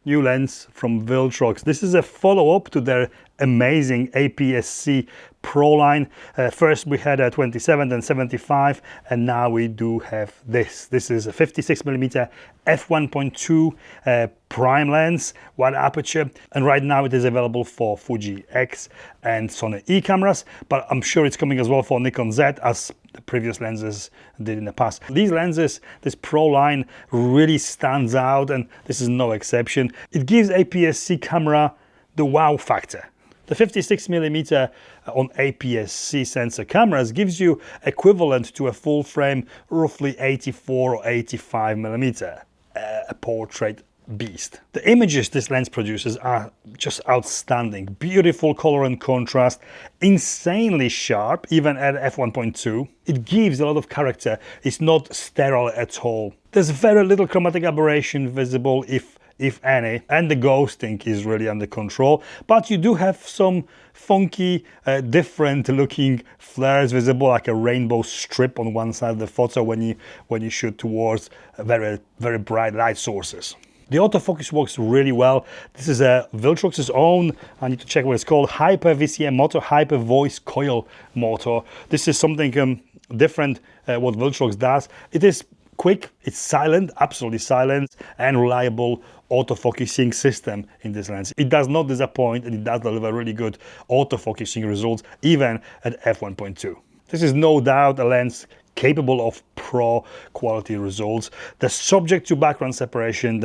new lens from Viltrox. This is a follow-up to their amazing APS-C Pro line. First we had a 27 and 75, and now we do have this. This is a 56mm f1.2 prime lens, wide aperture, and right now it is available for Fuji-X and Sony-E cameras, but I'm sure it's coming as well for Nikon Z, as the previous lenses did in the past. These lenses, this Pro line really stands out, and this is no exception. It gives APS-C camera the wow factor. The 56mm on APS-C sensor cameras gives you equivalent to a full frame, roughly 84 or 85mm, a portrait beast. The images this lens produces are just outstanding. Beautiful color and contrast, insanely sharp, even at f1.2. It gives a lot of character. It's not sterile at all. There's very little chromatic aberration visible, if any, and the ghosting is really under control, but you do have some funky, different looking flares visible, like a rainbow strip on one side of the photo when you shoot towards very bright light sources. The autofocus works really well. This is a Viltrox's own, I need to check what it's called, Hyper VCM motor, Hyper Voice Coil motor. This is something different what Viltrox does. It is quick, it's silent, absolutely silent, and reliable autofocusing system in this lens. It does not disappoint, and it does deliver really good autofocusing results even at f1.2. This is no doubt a lens capable of pro quality results. The subject to background separation,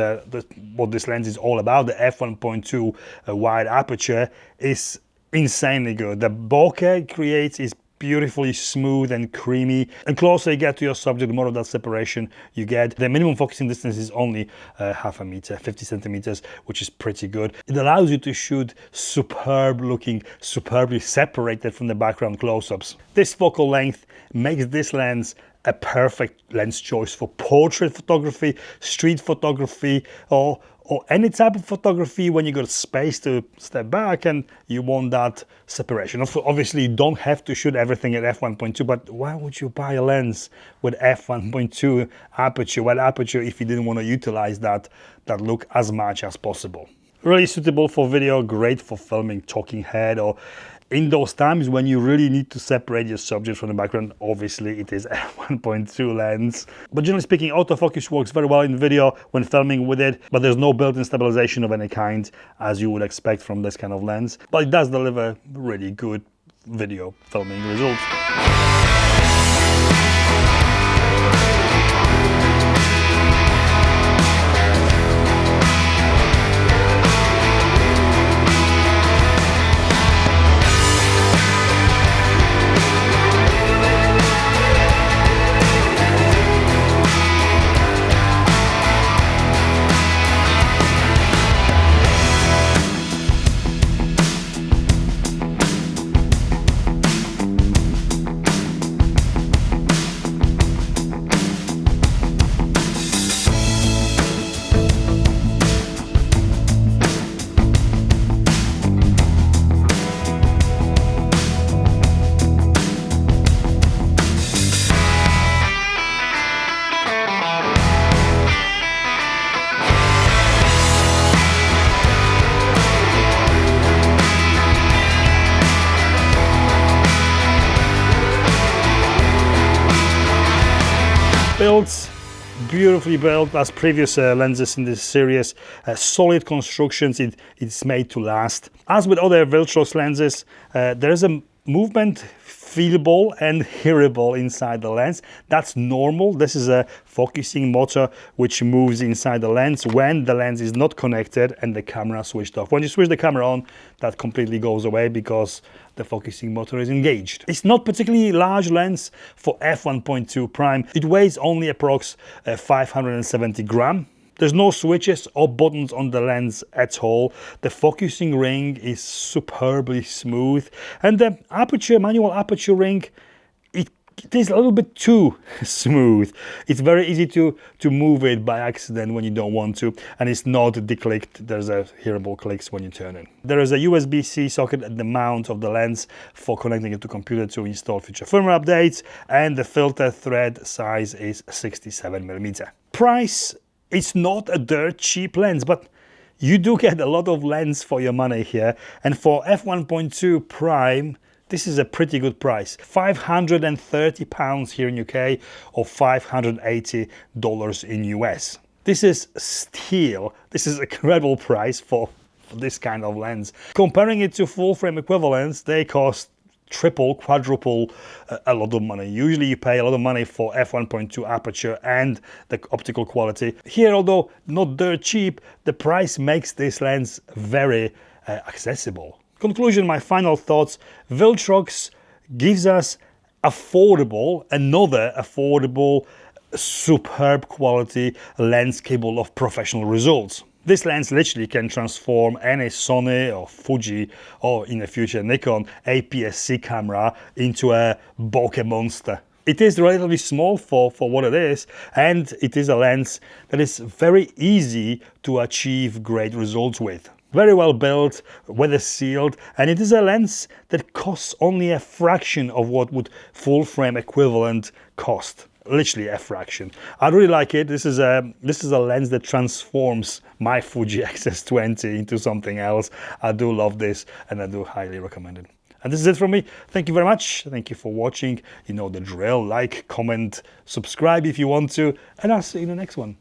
what this lens is all about, the f1.2 wide aperture, is insanely good. The bokeh it creates is beautifully smooth and creamy, and closer you get to your subject, the more of that separation you get. The minimum focusing distance is only half a meter, 50 centimeters, which is pretty good. It allows you to shoot superb looking, superbly separated from the background close-ups. This focal length makes this lens a perfect lens choice for portrait photography, street photography, or any type of photography when you got space to step back and you want that separation. Obviously, you don't have to shoot everything at f1.2, but why would you buy a lens with f1.2 aperture, wide aperture, if you didn't want to utilize that look as much as possible? Really suitable for video, great for filming talking head, or in those times when you really need to separate your subject from the background. Obviously it is f1.2 lens. But generally speaking, autofocus works very well in video when filming with it, but there's no built-in stabilization of any kind, as you would expect from this kind of lens. But it does deliver really good video filming results. Built, beautifully built as previous lenses in this series, solid constructions, it's made to last. As with other Viltrox lenses, there is a movement feelable and hearable inside the lens. That's normal. This is a focusing motor which moves inside the lens when the lens is not connected and the camera switched off. When you switch the camera on, that completely goes away because the focusing motor is engaged. It's not particularly large lens for f1.2 prime. It weighs only approx 570 grams. There's no switches or buttons on the lens at all. The focusing ring is superbly smooth, and the aperture, manual aperture ring, it is a little bit too smooth. It's very easy to move it by accident when you don't want to, and it's not declicked. There's a hearable clicks when you turn it. There is a USB-C socket at the mount of the lens for connecting it to computer to install future firmware updates, and the filter thread size is 67mm. Price, it's not a dirt cheap lens, but You do get a lot of lens for your money here, and for f1.2 prime, this is a pretty good price. £530 here in UK or $580 in US. This is steal. This is a incredible price for this kind of lens. Comparing it to full frame equivalents, they cost triple, quadruple a lot of money. Usually you pay a lot of money for f1.2 aperture and the optical quality. Here, although not dirt cheap, the price makes this lens very accessible. Conclusion, my final thoughts, Viltrox gives us another affordable, superb quality lens capable of professional results. This lens literally can transform any Sony or Fuji or in the future Nikon APS-C camera into a bokeh monster. It is relatively small for what it is, and it is a lens that is very easy to achieve great results with. Very well built, weather sealed, and it is a lens that costs only a fraction of what would full frame equivalent cost. Literally a fraction. I really like it. This is a lens that transforms my Fuji-X S20 into something else. I do love this, and I do highly recommend it. And this is it from me. Thank you very much. Thank you for watching. You know the drill. Like, comment, subscribe if you want to, and I'll see you in the next one.